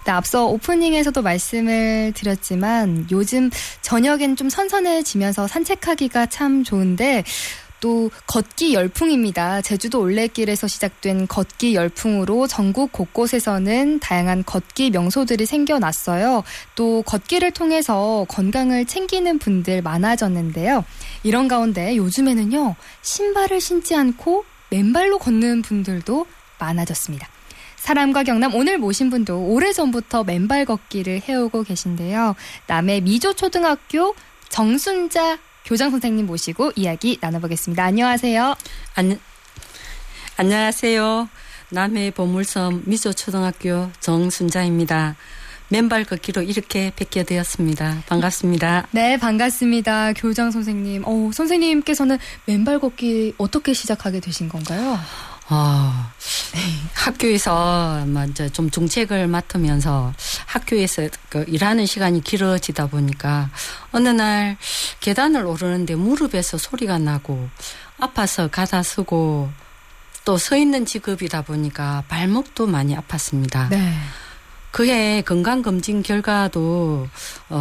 네, 앞서 오프닝에서도 말씀을 드렸지만 요즘 저녁엔 좀 선선해지면서 산책하기가 참 좋은데 또 걷기 열풍입니다. 제주도 올레길에서 시작된 걷기 열풍으로 전국 곳곳에서는 다양한 걷기 명소들이 생겨났어요. 또 걷기를 통해서 건강을 챙기는 분들 많아졌는데요. 이런 가운데 요즘에는요, 신발을 신지 않고 맨발로 걷는 분들도 많아졌습니다. 사람과 경남 오늘 모신 분도 오래전부터 맨발 걷기를 해오고 계신데요. 남해 미조초등학교 정순자 교장 선생님 모시고 이야기 나눠보겠습니다. 안녕하세요. 안녕하세요. 남해 보물섬 미조초등학교 정순자입니다. 맨발 걷기로 이렇게 뵙게 되었습니다. 반갑습니다. 네, 반갑습니다. 교장 선생님. 선생님께서는 맨발 걷기 어떻게 시작하게 되신 건가요? 학교에서 이제 좀 중책을 맡으면서 학교에서 일하는 시간이 길어지다 보니까 어느 날 계단을 오르는데 무릎에서 소리가 나고 아파서 가다 쓰고 또 서 있는 직업이다 보니까 발목도 많이 아팠습니다. 네. 그해 건강검진 결과도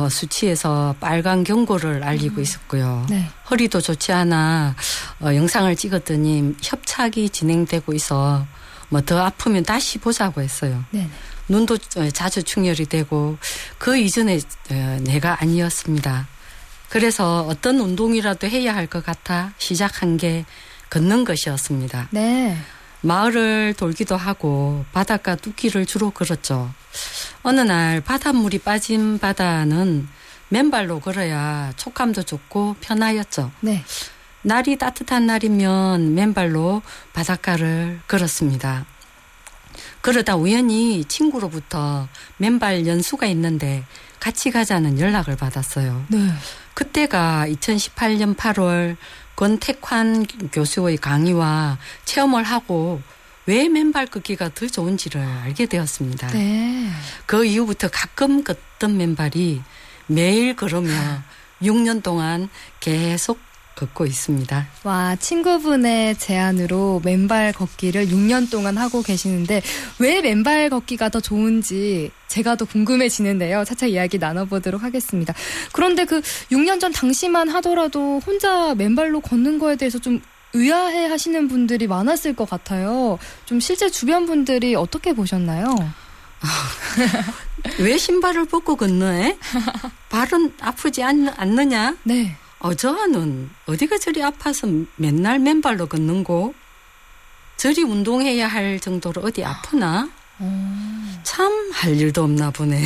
수치에서 빨간 경고를 알리고 있었고요. 네. 허리도 좋지 않아 영상을 찍었더니 협착이 진행되고 있어 더 아프면 다시 보자고 했어요. 네. 눈도 자주 충혈이 되고 그 이전에 내가 아니었습니다. 그래서 어떤 운동이라도 해야 할 것 같아 시작한 게 걷는 것이었습니다. 네. 마을을 돌기도 하고 바닷가 뚝길을 주로 걸었죠. 어느 날 바닷물이 빠진 바다는 맨발로 걸어야 촉감도 좋고 편하였죠. 네. 날이 따뜻한 날이면 맨발로 바닷가를 걸었습니다. 그러다 우연히 친구로부터 맨발 연수가 있는데 같이 가자는 연락을 받았어요. 네. 그때가 2018년 8월 권택환 교수의 강의와 체험을 하고 왜 맨발 걷기가 더 좋은지를 알게 되었습니다. 네. 그 이후부터 가끔 걷던 맨발이 매일 걸으며 6년 동안 계속 걷고 있습니다. 와, 친구분의 제안으로 맨발 걷기를 6년 동안 하고 계시는데 왜 맨발 걷기가 더 좋은지 제가 더 궁금해지는데요. 차차 이야기 나눠보도록 하겠습니다. 그런데 그 6년 전 당시만 하더라도 혼자 맨발로 걷는 거에 대해서 좀 의아해 하시는 분들이 많았을 것 같아요. 좀 실제 주변 분들이 어떻게 보셨나요? 왜 신발을 벗고 걷네? 발은 아프지 않느냐? 네. 저는 어디가 저리 아파서 맨날 맨발로 걷는고? 저리 운동해야 할 정도로 어디 아프나? 참 할 일도 없나 보네.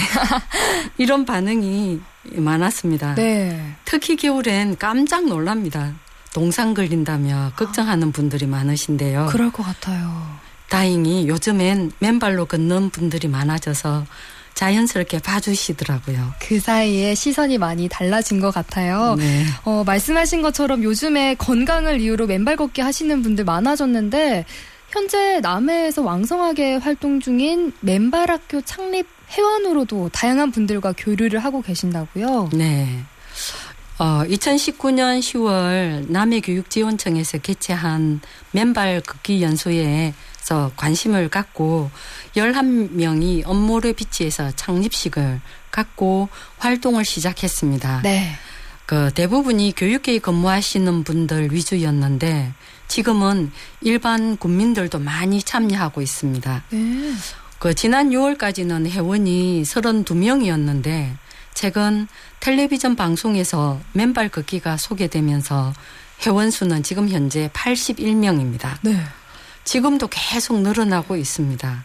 이런 반응이 많았습니다. 네. 특히 겨울엔 깜짝 놀랍니다. 동상 걸린다며 걱정하는 분들이 많으신데요. 그럴 것 같아요. 다행히 요즘엔 맨발로 걷는 분들이 많아져서 자연스럽게 봐주시더라고요. 그 사이에 시선이 많이 달라진 것 같아요. 네. 말씀하신 것처럼 요즘에 건강을 이유로 맨발 걷기 하시는 분들 많아졌는데 현재 남해에서 왕성하게 활동 중인 맨발학교 창립 회원으로도 다양한 분들과 교류를 하고 계신다고요? 네. 2019년 10월 남해교육지원청에서 개최한 맨발 걷기 연수회에서 관심을 갖고 11명이 엄모르 비치에서 창립식을 갖고 활동을 시작했습니다. 네. 대부분이 교육계에 근무하시는 분들 위주였는데 지금은 일반 국민들도 많이 참여하고 있습니다. 네. 지난 6월까지는 회원이 32명이었는데 최근 텔레비전 방송에서 맨발 걷기가 소개되면서 회원 수는 지금 현재 81명입니다. 네. 지금도 계속 늘어나고 있습니다.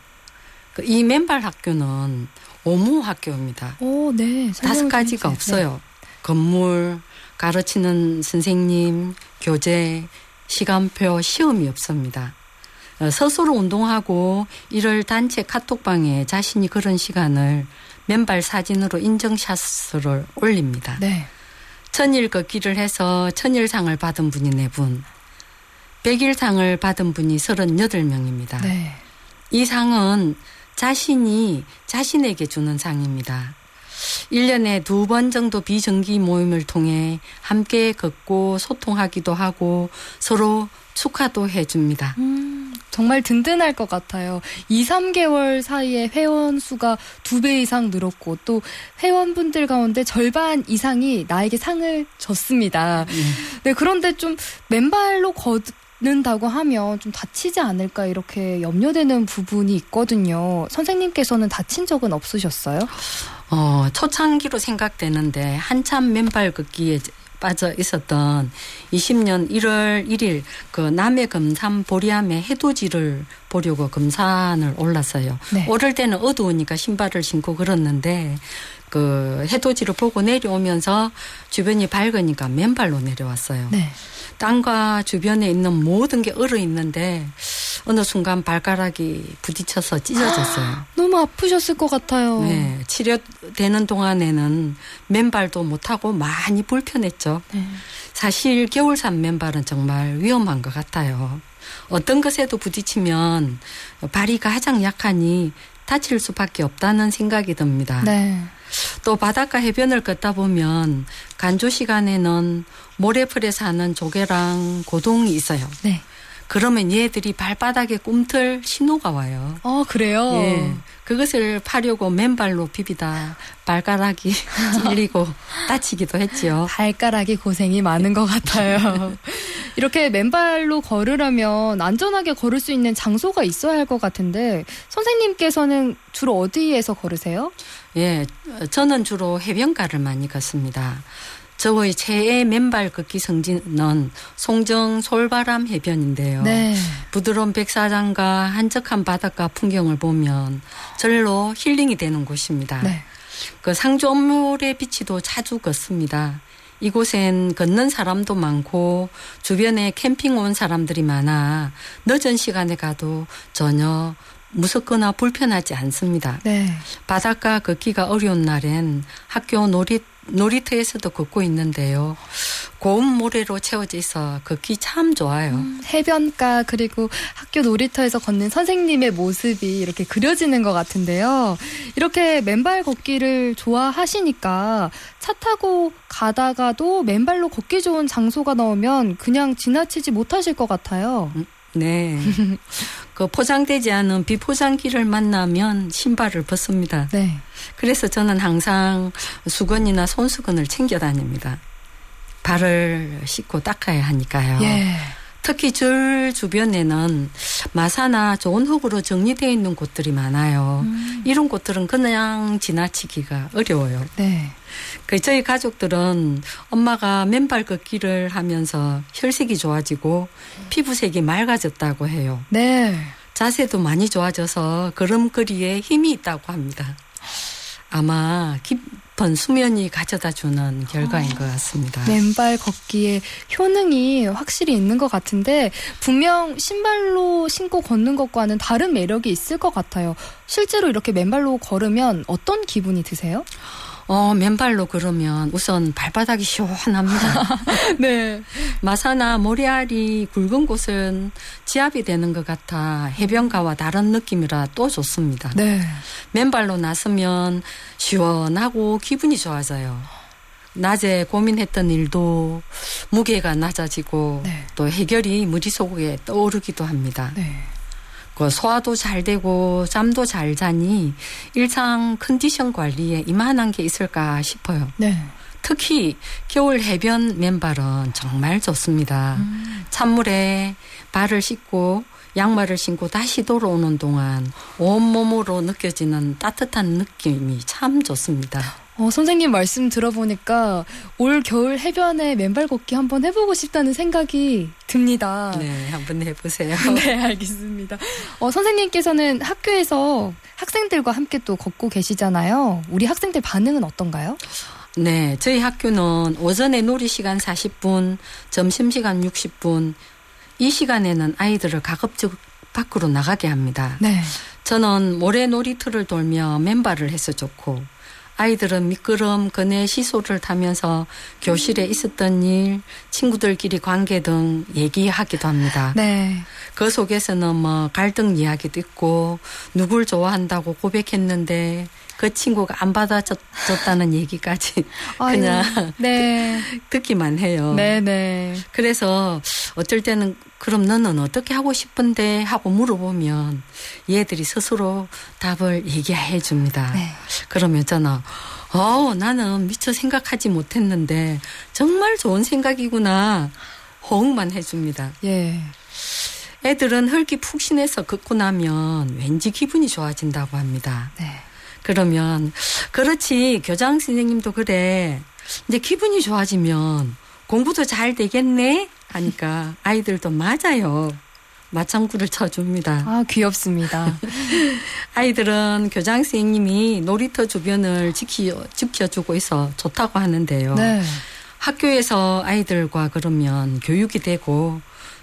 이 맨발 학교는 오무 학교입니다. 오, 네. 5가지가 없어요. 네. 건물, 가르치는 선생님, 교재, 시간표, 시험이 없습니다. 스스로 운동하고 이를 단체 카톡방에 자신이 걸은 시간을 맨발 사진으로 인증샷을 올립니다. 네. 1000일 걷기를 해서 1000일상을 받은 분이 4분, 100일상을 받은 분이 38명입니다. 네. 이 상은 자신이 자신에게 주는 상입니다. 1년에 2번 정도 비정기 모임을 통해 함께 걷고 소통하기도 하고 서로 축하도 해줍니다. 정말 든든할 것 같아요. 2, 3개월 사이에 회원 수가 2배 이상 늘었고 또 회원분들 가운데 절반 이상이 나에게 상을 줬습니다. 네, 그런데 좀 맨발로 걷는다고 하면 좀 다치지 않을까 이렇게 염려되는 부분이 있거든요. 선생님께서는 다친 적은 없으셨어요? 초창기로 생각되는데 한참 맨발 걷기에 빠져 있었던 20년 1월 1일 그 남해 금산 보리암의 해돋이를 보려고 금산을 올랐어요. 네. 오를 때는 어두우니까 신발을 신고 걸었는데 그 해돋이를 보고 내려오면서 주변이 밝으니까 맨발로 내려왔어요. 네. 땅과 주변에 있는 모든 게 얼어 있는데 어느 순간 발가락이 부딪혀서 찢어졌어요. 너무 아프셨을 것 같아요. 네, 치료되는 동안에는 맨발도 못하고 많이 불편했죠. 네. 사실 겨울산 맨발은 정말 위험한 것 같아요. 어떤 것에도 부딪히면 발이 가장 약하니 다칠 수밖에 없다는 생각이 듭니다. 네. 또 바닷가 해변을 걷다 보면 간조 시간에는 모래풀에 사는 조개랑 고동이 있어요. 네. 그러면 얘들이 발바닥에 꿈틀 신호가 와요. 그래요? 예. 그것을 파려고 맨발로 비비다 발가락이 찔리고 다치기도 했지요. 발가락이 고생이 많은 것 같아요. 이렇게 맨발로 걸으려면 안전하게 걸을 수 있는 장소가 있어야 할 것 같은데 선생님께서는 주로 어디에서 걸으세요? 예, 저는 주로 해변가를 많이 걷습니다. 저의 최애 맨발 걷기 성지는 송정 솔바람 해변인데요. 네. 부드러운 백사장과 한적한 바닷가 풍경을 보면 절로 힐링이 되는 곳입니다. 네. 그 상조물의 비치도 자주 걷습니다. 이곳엔 걷는 사람도 많고 주변에 캠핑 온 사람들이 많아 늦은 시간에 가도 전혀 무섭거나 불편하지 않습니다. 네. 바닷가 걷기가 어려운 날엔 학교 놀이터에서도 걷고 있는데요. 고운 모래로 채워져 있어 걷기 참 좋아요. 해변가 그리고 학교 놀이터에서 걷는 선생님의 모습이 이렇게 그려지는 것 같은데요. 이렇게 맨발 걷기를 좋아하시니까 차 타고 가다가도 맨발로 걷기 좋은 장소가 나오면 그냥 지나치지 못하실 것 같아요. 네. 그 포장되지 않은 비포장기를 만나면 신발을 벗습니다. 네. 그래서 저는 항상 수건이나 손수건을 챙겨 다닙니다. 발을 씻고 닦아야 하니까요. 예. 특히 절 주변에는 마사나 좋은 흙으로 정리되어 있는 곳들이 많아요. 이런 곳들은 그냥 지나치기가 어려워요. 네. 저희 가족들은 엄마가 맨발 걷기를 하면서 혈색이 좋아지고 피부색이 맑아졌다고 해요. 네. 자세도 많이 좋아져서 걸음걸이에 힘이 있다고 합니다. 아마 깊은 수면이 가져다주는 결과인 것 같습니다. 맨발 걷기에 효능이 확실히 있는 것 같은데 분명 신발로 신고 걷는 것과는 다른 매력이 있을 것 같아요. 실제로 이렇게 맨발로 걸으면 어떤 기분이 드세요? 맨발로 걸으면 우선 발바닥이 시원합니다. 네. 마사나 모래알이 굵은 곳은 지압이 되는 것 같아 해변가와 다른 느낌이라 또 좋습니다. 네. 맨발로 나서면 시원하고 기분이 좋아져요. 낮에 고민했던 일도 무게가 낮아지고 네. 또 해결이 머릿속에 떠오르기도 합니다. 네. 그 소화도 잘 되고 잠도 잘 자니 일상 컨디션 관리에 이만한 게 있을까 싶어요. 네. 특히 겨울 해변 맨발은 정말 좋습니다. 찬물에 발을 씻고 양말을 신고 다시 돌아오는 동안 온몸으로 느껴지는 따뜻한 느낌이 참 좋습니다. 선생님 말씀 들어보니까 올 겨울 해변에 맨발 걷기 한번 해보고 싶다는 생각이 듭니다. 네, 한번 해보세요. 네, 알겠습니다. 선생님께서는 학교에서 학생들과 함께 또 걷고 계시잖아요. 우리 학생들 반응은 어떤가요? 네, 저희 학교는 오전에 놀이시간 40분, 점심시간 60분, 이 시간에는 아이들을 가급적 밖으로 나가게 합니다. 네. 저는 모래 놀이터를 돌며 맨발을 해서 좋고 아이들은 미끄럼, 그네 시소를 타면서 교실에 있었던 일, 친구들끼리 관계 등 얘기하기도 합니다. 네. 그 속에서는 뭐 갈등 이야기도 있고 누굴 좋아한다고 고백했는데 그 친구가 안 받아줬다는 얘기까지 그냥 네. 듣기만 해요. 네네. 그래서 어떨 때는 그럼 너는 어떻게 하고 싶은데 하고 물어보면 얘들이 스스로 답을 얘기해 줍니다. 네. 그러면 저는 나는 미처 생각하지 못했는데 정말 좋은 생각이구나 호응만 해줍니다. 예. 애들은 흙이 푹신해서 걷고 나면 왠지 기분이 좋아진다고 합니다. 네. 그러면 그렇지 교장 선생님도 그래. 이제 기분이 좋아지면 공부도 잘 되겠네 하니까 아이들도 맞아요. 맞장구를 쳐줍니다. 아, 귀엽습니다. 아이들은 교장 선생님이 놀이터 주변을 지켜주고 있어 좋다고 하는데요. 네. 학교에서 아이들과 그러면 교육이 되고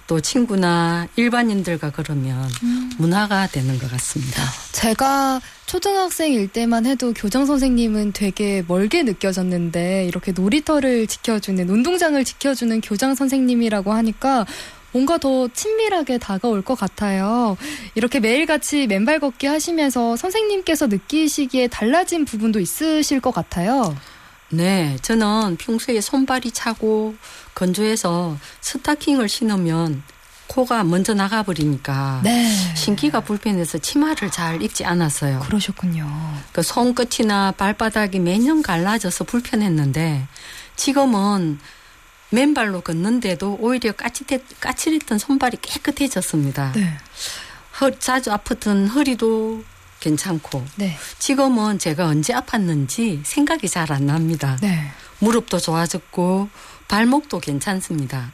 또 친구나 일반인들과 그러면 문화가 되는 것 같습니다. 제가 초등학생일 때만 해도 교장 선생님은 되게 멀게 느껴졌는데 이렇게 놀이터를 지켜주는, 운동장을 지켜주는 교장 선생님이라고 하니까 뭔가 더 친밀하게 다가올 것 같아요. 이렇게 매일같이 맨발 걷기 하시면서 선생님께서 느끼시기에 달라진 부분도 있으실 것 같아요. 네, 저는 평소에 손발이 차고 건조해서 스타킹을 신으면 코가 먼저 나가버리니까 네. 신기가 불편해서 치마를 잘 입지 않았어요. 그러셨군요. 그 손끝이나 발바닥이 매년 갈라져서 불편했는데 지금은 맨발로 걷는데도 오히려 까칠했던 손발이 깨끗해졌습니다. 네. 자주 아팠던 허리도 괜찮고 네. 지금은 제가 언제 아팠는지 생각이 잘 안 납니다. 네. 무릎도 좋아졌고 발목도 괜찮습니다.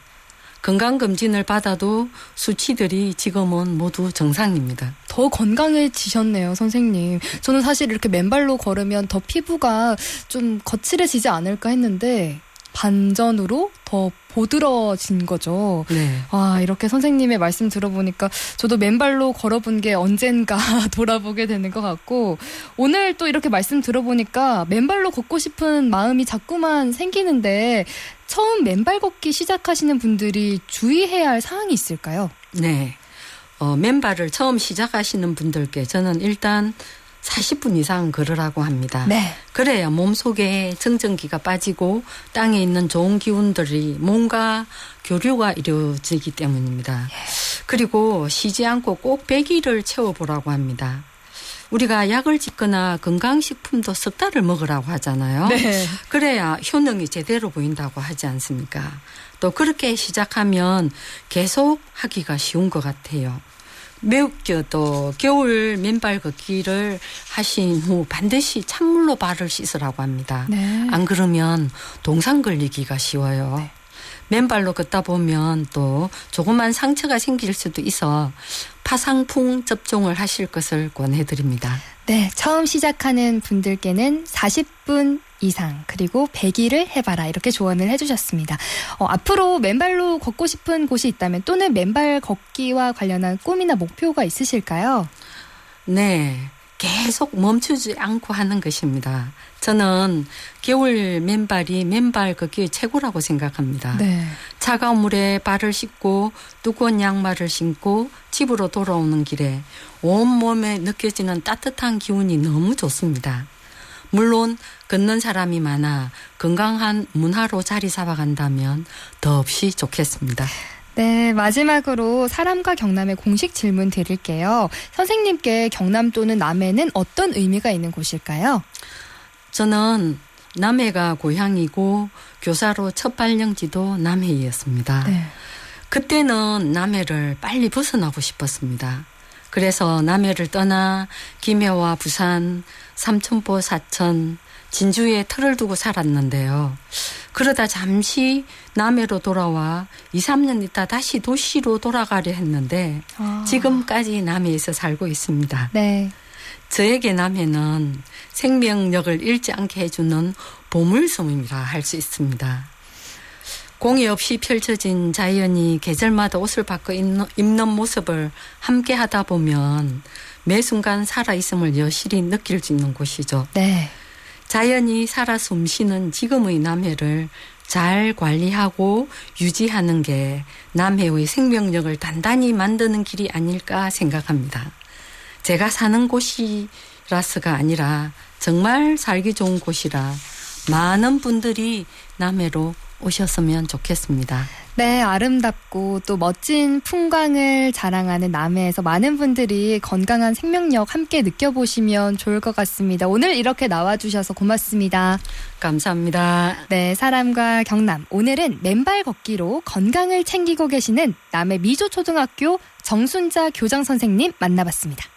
건강검진을 받아도 수치들이 지금은 모두 정상입니다. 더 건강해지셨네요, 선생님. 저는 사실 이렇게 맨발로 걸으면 더 피부가 좀 거칠해지지 않을까 했는데 반전으로 더 보드러진 거죠. 네. 아, 이렇게 선생님의 말씀 들어보니까 저도 맨발로 걸어본 게 언젠가 돌아보게 되는 것 같고, 오늘 또 이렇게 말씀 들어보니까 맨발로 걷고 싶은 마음이 자꾸만 생기는데, 처음 맨발 걷기 시작하시는 분들이 주의해야 할 사항이 있을까요? 네. 맨발을 처음 시작하시는 분들께 저는 일단 40분 이상 걸으라고 합니다. 네. 그래야 몸속에 정전기가 빠지고 땅에 있는 좋은 기운들이 몸과 교류가 이루어지기 때문입니다. 그리고 쉬지 않고 꼭 100일을 채워보라고 합니다. 우리가 약을 짓거나 건강식품도 석 달을 먹으라고 하잖아요. 네. 그래야 효능이 제대로 보인다고 하지 않습니까? 또 그렇게 시작하면 계속 하기가 쉬운 것 같아요. 또 겨울 맨발 걷기를 하신 후 반드시 찬물로 발을 씻으라고 합니다. 네. 안 그러면 동상 걸리기가 쉬워요. 네. 맨발로 걷다 보면 또 조그만 상처가 생길 수도 있어 파상풍 접종을 하실 것을 권해드립니다. 네, 처음 시작하는 분들께는 40분 이상 그리고 100일을 해봐라 이렇게 조언을 해주셨습니다. 앞으로 맨발로 걷고 싶은 곳이 있다면 또는 맨발 걷기와 관련한 꿈이나 목표가 있으실까요? 네, 계속 멈추지 않고 하는 것입니다. 저는 겨울 맨발이 맨발 걷기의 최고라고 생각합니다. 네. 차가운 물에 발을 씻고 두꺼운 양말을 신고 집으로 돌아오는 길에 온몸에 느껴지는 따뜻한 기운이 너무 좋습니다. 물론 걷는 사람이 많아 건강한 문화로 자리 잡아간다면 더없이 좋겠습니다. 네, 마지막으로 사람과 경남의 공식 질문 드릴게요. 선생님께 경남 또는 남해는 어떤 의미가 있는 곳일까요? 저는 남해가 고향이고 교사로 첫 발령지도 남해였습니다. 네. 그때는 남해를 빨리 벗어나고 싶었습니다. 그래서 남해를 떠나 김해와 부산, 삼천포, 사천, 진주에 터를 두고 살았는데요. 그러다 잠시 남해로 돌아와 2, 3년 있다 다시 도시로 돌아가려 했는데 지금까지 남해에서 살고 있습니다. 네. 저에게 남해는 생명력을 잃지 않게 해주는 보물섬이라 할 수 있습니다. 공이 없이 펼쳐진 자연이 계절마다 옷을 바꿔 입는 모습을 함께 하다 보면 매 순간 살아있음을 여실히 느낄 수 있는 곳이죠. 네. 자연이 살아 숨쉬는 지금의 남해를 잘 관리하고 유지하는 게 남해의 생명력을 단단히 만드는 길이 아닐까 생각합니다. 제가 사는 곳이라서가 아니라 정말 살기 좋은 곳이라 많은 분들이 남해로 오셨으면 좋겠습니다. 네, 아름답고 또 멋진 풍광을 자랑하는 남해에서 많은 분들이 건강한 생명력 함께 느껴보시면 좋을 것 같습니다. 오늘 이렇게 나와주셔서 고맙습니다. 감사합니다. 네, 사람과 경남. 오늘은 맨발 걷기로 건강을 챙기고 계시는 남해 미조초등학교 정순자 교장 선생님 만나봤습니다.